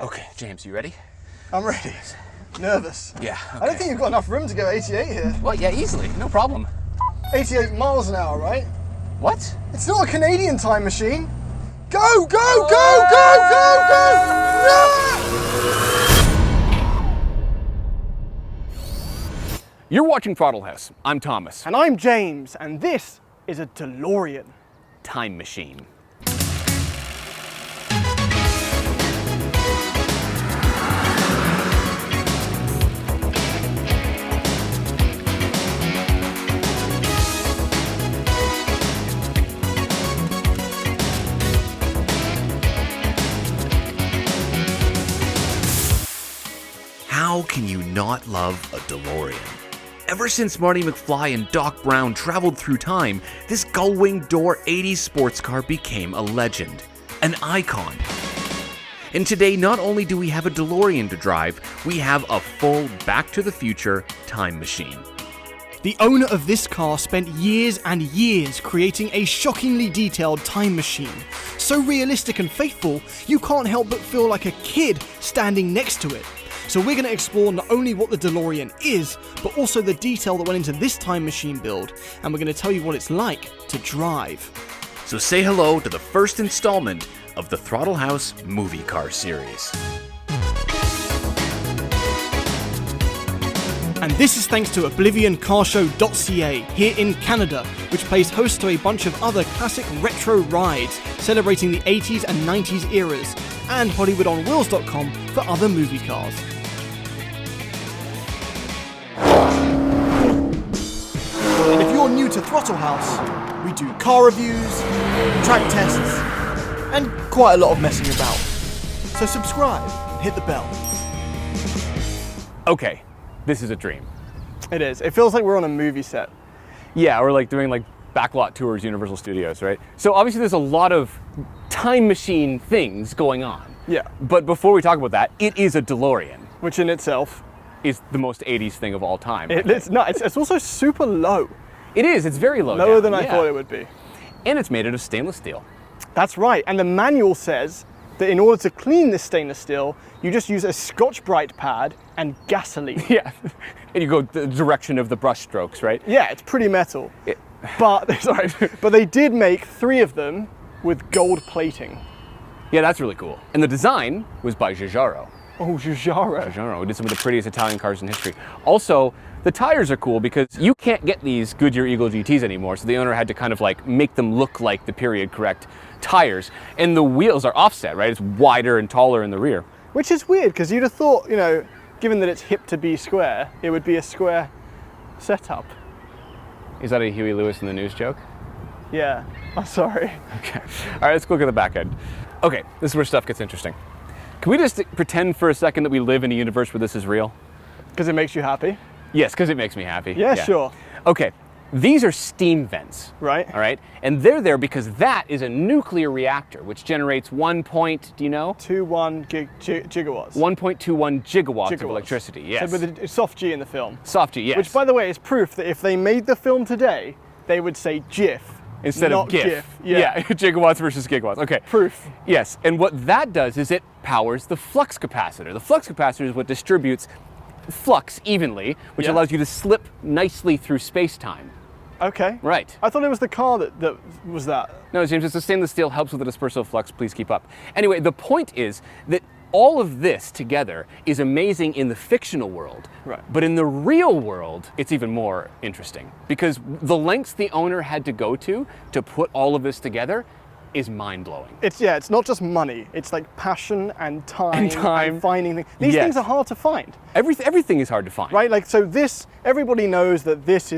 Okay, James, you ready? I'm ready. Nervous. Yeah, okay. I don't think you've got enough room to go 88 here. Well, yeah, easily, no problem. 88 miles an hour, right? What? It's not a Canadian time machine. Go, go, go, go, go, go! You're watching Throttle House. I'm Thomas. And I'm James, and this is a DeLorean. Time Machine. How can you not love a DeLorean? Ever since Marty McFly and Doc Brown traveled through time, this gull-wing door 80s sports car became a legend, an icon. And today, not only do we have a DeLorean to drive, we have a full Back to the Future time machine. The owner of this car spent years and years creating a shockingly detailed time machine. So realistic and faithful, you can't help but feel like a kid standing next to it. So we're going to explore not only what the DeLorean is, but also the detail that went into this time machine build, and we're going to tell you what it's like to drive. So say hello to the first installment of the Throttle House movie car series. And this is thanks to OblivionCarshow.ca here in Canada, which plays host to a bunch of other classic retro rides celebrating the 80s and 90s eras, and HollywoodOnWheels.com for other movie cars. And if you're new to Throttle House, we do car reviews, track tests, and quite a lot of messing about. So subscribe and hit the bell. Okay, this is a dream. It is. It feels like we're on a movie set. Yeah, we're like doing like backlot tours, Universal Studios, right? So obviously there's a lot of time machine things going on. Yeah. But before we talk about that, it is a DeLorean. Which in itself Is the most 80s thing of all time. it's also super low. It is, it's very low Lower down, than I yeah. thought it would be. And it's made out of stainless steel. That's right. And the manual says that in order to clean this stainless steel, you just use a Scotch-Brite pad and gasoline. Yeah, and you go the direction of the brush strokes, right? Yeah, it's pretty metal. But sorry, but they did make 3 of them with gold plating. Yeah, that's really cool. And the design was by Giugiaro. Oh, Giugiaro. Giugiaro, who did some of the prettiest Italian cars in history. Also, the tires are cool because you can't get these Goodyear Eagle GTs anymore, so the owner had to kind of like make them look like the period correct tires. And the wheels are offset, right? It's wider and taller in the rear. Which is weird, because you'd have thought, you know, given that it's hip to be square, it would be a square setup. Is that a Huey Lewis in the News joke? Yeah, I'm sorry. Okay. All right, let's look at the back end. Okay, this is where stuff gets interesting. Can we just pretend for a second that we live in a universe where this is real? Because it makes you happy? Yes, because it makes me happy. Yeah, sure. Okay, these are steam vents. Right. All right, and they're there because that is a nuclear reactor, which generates 21 gigawatts. 1.21 gigawatts of electricity, yes. So with a soft G in the film. Soft G, yes. Which, by the way, is proof that if they made the film today, they would say GIF. Instead not of GIF. Yeah. Gigawatts versus gigawatts, okay. Proof. Yes, and what that does is it powers the flux capacitor. The flux capacitor is what distributes flux evenly, which allows you to slip nicely through space-time. Okay. Right. I thought it was the car that was that. No, James, it's the stainless steel, helps with the dispersal of flux. Please keep up. Anyway, the point is that all of this together is amazing in the fictional world. Right. But in the real world, it's even more interesting because the lengths the owner had to go to put all of this together is mind-blowing. It's not just money. It's like passion and time and finding things. These things are hard to find. Everything is hard to find. Right? Like, so this, everybody knows that this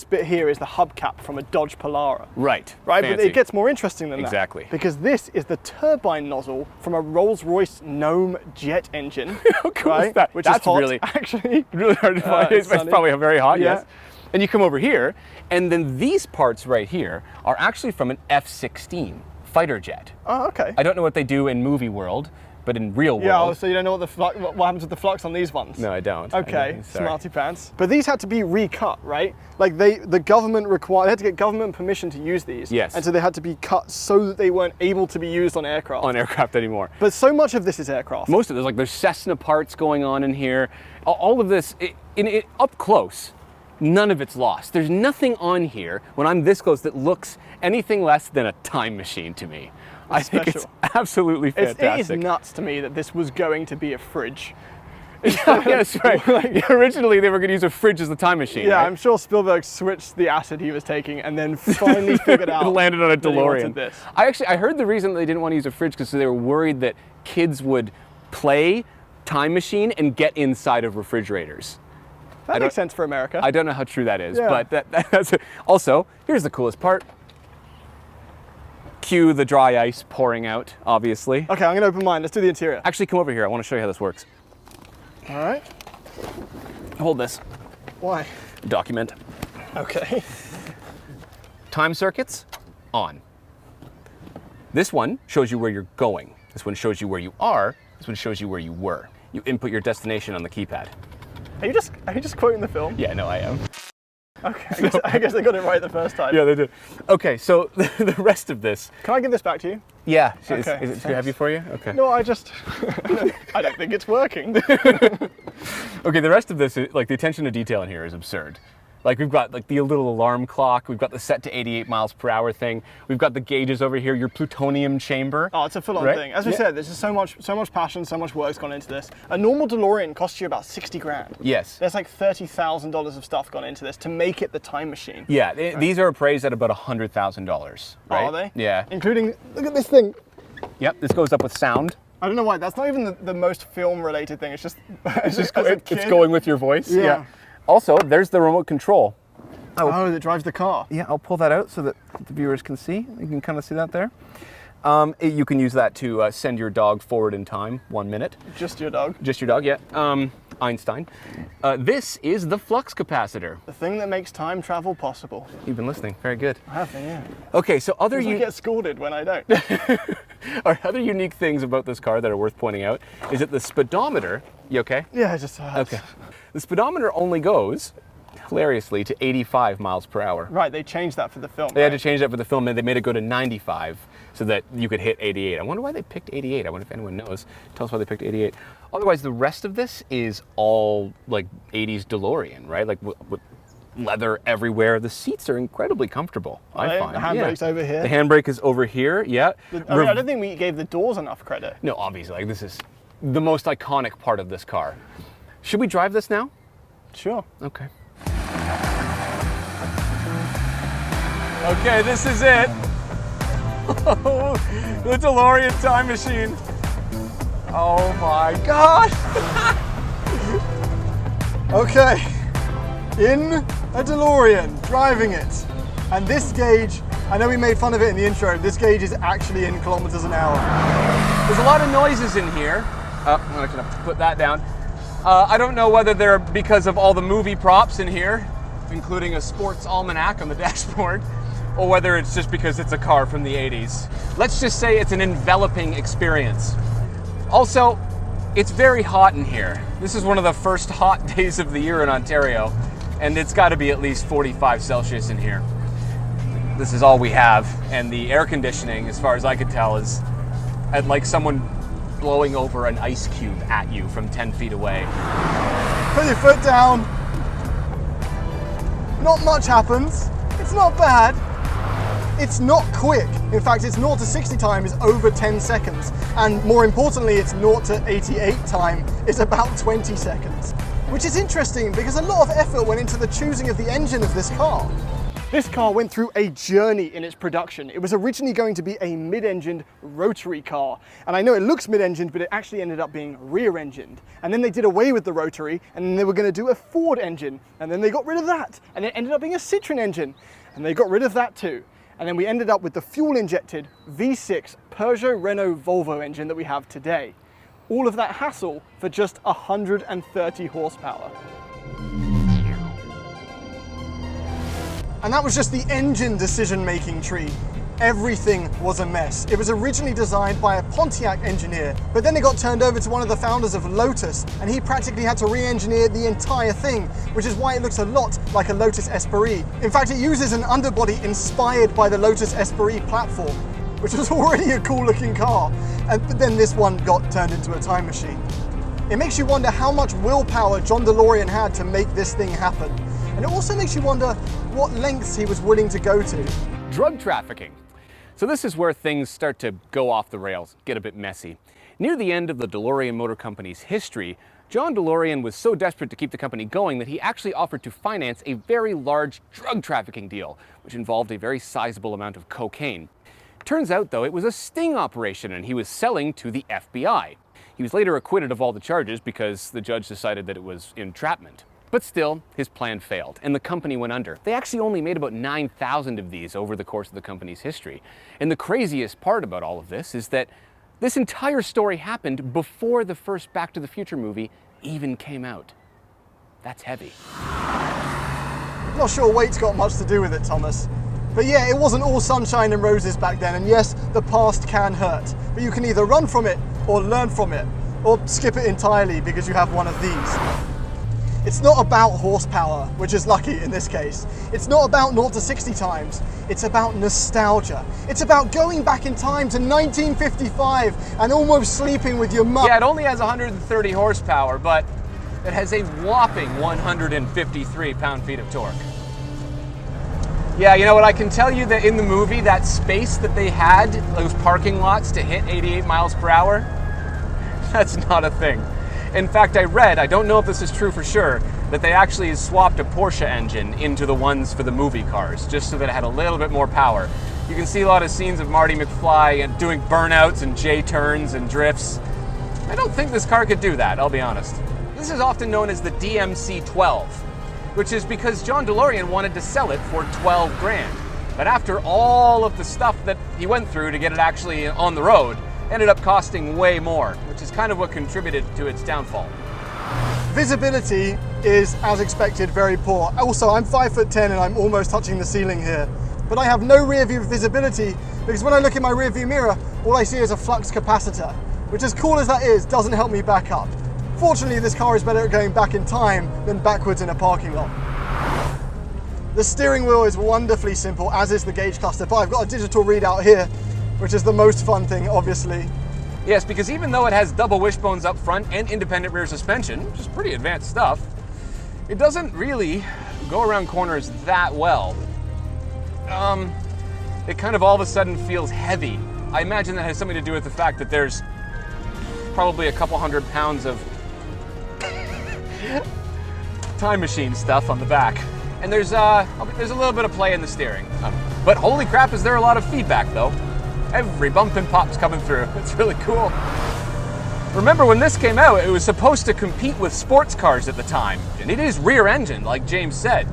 bit here is the hubcap from a Dodge Polara. Right. Right, Fancy. but it gets more interesting than that. Exactly. Because this is the turbine nozzle from a Rolls-Royce Gnome jet engine. How cool right? is that? Which That's is hot, really, actually. really hard to find. It's probably very hot, Yeah. yes. And you come over here, and then these parts right here are actually from an F-16 fighter jet. Oh, okay. I don't know what they do in movie world, but in real world. Yeah, so you don't know what happens with the flux on these ones? No, I don't. Okay, Sorry. smarty pants. But these had to be recut, right? Like the government they had to get government permission to use these. Yes. And so they had to be cut so that they weren't able to be used on aircraft. On aircraft anymore. But so much of this is aircraft. Most of there's Cessna parts going on in here. All of this, up close, none of it's lost. There's nothing on here when I'm this close that looks anything less than a time machine to me. I think it's absolutely fantastic. It is nuts to me that this was going to be a fridge. Yes, right. Originally, they were going to use a fridge as the time machine. Yeah, right? I'm sure Spielberg switched the acid he was taking and then finally figured out. It landed on a that he DeLorean. wanted this. I heard the reason they didn't want to use a fridge because they were worried that kids would play Time Machine and get inside of refrigerators. That makes sense for America. I don't know how true that is, Yeah. but that's also, here's the coolest part. Cue the dry ice pouring out, obviously. Okay, I'm going to open mine. Let's do the interior. Actually, come over here. I want to show you how this works. All right. Hold this. Why? Document. Okay. Time circuits, on. This one shows you where you're going. This one shows you where you are. This one shows you where you were. You input your destination on the keypad. Are you just quoting the film? Yeah, no, I am. Okay, I guess they got it right the first time. Yeah, they did. Okay, so the rest of this. Can I give this back to you? Yeah. Okay, Is it too heavy for you? Okay. No, I don't think it's working. Okay, the rest of this, the attention to detail in here is absurd. We've got the little alarm clock, we've got the set to 88 miles per hour thing, we've got the gauges over here, your plutonium chamber. Oh, it's a full-on Right? thing. As we said, this is so much passion, so much work's gone into this. A normal DeLorean costs you about 60 grand. Yes. There's like $30,000 of stuff gone into this to make it the time machine. Yeah, these are appraised at about $100,000, right? Are they? Yeah. Including, look at this thing. Yep, this goes up with sound. I don't know why, that's not even the most film-related thing. It's just, It's going with your voice. Yeah. Also, there's the remote control. Oh, that drives the car. Yeah, I'll pull that out so that the viewers can see. You can kind of see that there. You can use that to send your dog forward in time, 1 minute. Just your dog. Just your dog, yeah. Einstein. This is the flux capacitor. The thing that makes time travel possible. You've been listening. Very good. I have been, yeah. Okay, so I get scolded when I don't. other unique things about this car that are worth pointing out is that the speedometer. You okay? Yeah, just Okay. The speedometer only goes, hilariously, to 85 miles per hour. Right, they changed that for the film. They had to change that for the film, and they made it go to 95 so that you could hit 88. I wonder why they picked 88. I wonder if anyone knows. Tell us why they picked 88. Otherwise, the rest of this is all 80s DeLorean, right? With leather everywhere. The seats are incredibly comfortable, I find. The handbrake's over here. The handbrake is over here, yeah. I don't think we gave the doors enough credit. No, obviously, this is the most iconic part of this car. Should we drive this now? Sure. Okay. Okay, this is it. The DeLorean time machine. Oh my God. Okay, in a DeLorean, driving it. And this gauge, I know we made fun of it in the intro, this gauge is actually in kilometers an hour. There's a lot of noises in here. I'm gonna have to put that down. I don't know whether they're because of all the movie props in here, including a sports almanac on the dashboard, or whether it's just because it's a car from the 80s. Let's just say it's an enveloping experience. Also, it's very hot in here. This is one of the first hot days of the year in Ontario, and it's got to be at least 45 Celsius in here. This is all we have, and the air conditioning, as far as I could tell, is like someone blowing over an ice cube at you from 10 feet away. Put your foot down. Not much happens. It's not bad. It's not quick. In fact, its 0 to 60 time is over 10 seconds. And more importantly, its 0 to 88 time is about 20 seconds. Which is interesting because a lot of effort went into the choosing of the engine of this car. This car went through a journey in its production. It was originally going to be a mid-engined rotary car. And I know it looks mid-engined, but it actually ended up being rear-engined. And then they did away with the rotary, and then they were going to do a Ford engine. And then they got rid of that. And it ended up being a Citroen engine. And they got rid of that too. And then we ended up with the fuel-injected V6 Peugeot Renault Volvo engine that we have today. All of that hassle for just 130 horsepower. And that was just the engine decision-making tree. everything was a mess. It was originally designed by a Pontiac engineer, but then it got turned over to one of the founders of Lotus, and he practically had to re-engineer the entire thing, which is why it looks a lot like a Lotus Esprit. In fact, it uses an underbody inspired by the Lotus Esprit platform, which was already a cool looking car, but then this one got turned into a time machine. It makes you wonder how much willpower John DeLorean had to make this thing happen. And it also makes you wonder what lengths he was willing to go to. Drug trafficking. So this is where things start to go off the rails, get a bit messy. Near the end of the DeLorean Motor Company's history, John DeLorean was so desperate to keep the company going that he actually offered to finance a very large drug trafficking deal, which involved a very sizable amount of cocaine. Turns out, though, it was a sting operation and he was selling to the FBI. He was later acquitted of all the charges because the judge decided that it was entrapment. But still, his plan failed, and the company went under. They actually only made about 9,000 of these over the course of the company's history. And the craziest part about all of this is that this entire story happened before the first Back to the Future movie even came out. That's heavy. Not sure weight's got much to do with it, Thomas. But yeah, it wasn't all sunshine and roses back then, and yes, the past can hurt. But you can either run from it, or learn from it, or skip it entirely because you have one of these. It's not about horsepower, which is lucky in this case. It's not about 0 to 60 times. It's about nostalgia. It's about going back in time to 1955 and almost sleeping with your mum. Yeah, it only has 130 horsepower, but it has a whopping 153 pound-feet of torque. Yeah, you know what, I can tell you that in the movie, that space that they had, those parking lots to hit 88 miles per hour, that's not a thing. In fact, I read, I don't know if this is true for sure, that they actually swapped a Porsche engine into the ones for the movie cars, just so that it had a little bit more power. You can see a lot of scenes of Marty McFly and doing burnouts and J-turns and drifts. I don't think this car could do that, I'll be honest. This is often known as the DMC-12, which is because John DeLorean wanted to sell it for 12 grand. But after all of the stuff that he went through to get it actually on the road, ended up costing way more, which is kind of what contributed to its downfall. Visibility is, as expected, very poor. Also, I'm 5'10" and I'm almost touching the ceiling here. But I have no rear view visibility because when I look in my rear view mirror, all I see is a flux capacitor, which, as cool as that is, doesn't help me back up. Fortunately, this car is better at going back in time than backwards in a parking lot. The steering wheel is wonderfully simple, as is the gauge cluster, but I've got a digital readout here, which is the most fun thing, obviously. Yes, because even though it has double wishbones up front and independent rear suspension, which is pretty advanced stuff, it doesn't really go around corners that well. It kind of all of a sudden feels heavy. I imagine that has something to do with the fact that there's probably a couple 100 pounds of time machine stuff on the back. And there's a little bit of play in the steering. But holy crap, is there a lot of feedback though. Every bump and pop's coming through. It's really cool. Remember when this came out, it was supposed to compete with sports cars at the time. And it is rear engine, like James said.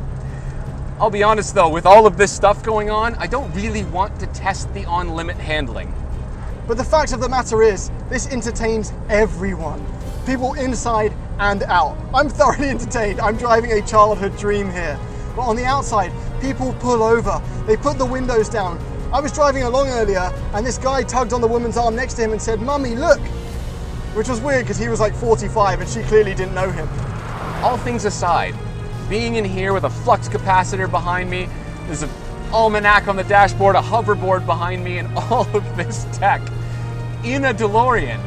I'll be honest though, with all of this stuff going on, I don't really want to test the on-limit handling. But the fact of the matter is, this entertains everyone. People inside and out. I'm thoroughly entertained. I'm driving a childhood dream here. But on the outside, people pull over. They put the windows down. I was driving along earlier and this guy tugged on the woman's arm next to him and said, "Mummy, look." Which was weird because he was like 45 and she clearly didn't know him. All things aside, being in here with a flux capacitor behind me, there's an almanac on the dashboard, a hoverboard behind me, and all of this tech in a DeLorean.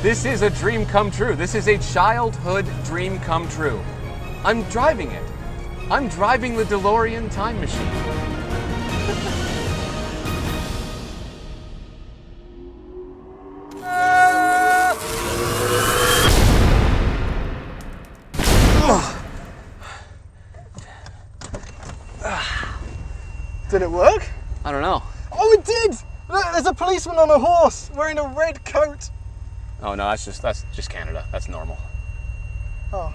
This is a dream come true. This is a childhood dream come true. I'm driving it. I'm driving the DeLorean time machine. Did it work? I don't know. Oh, it did! Look, there's a policeman on a horse wearing a red coat. Oh no, that's just Canada. That's normal. Oh.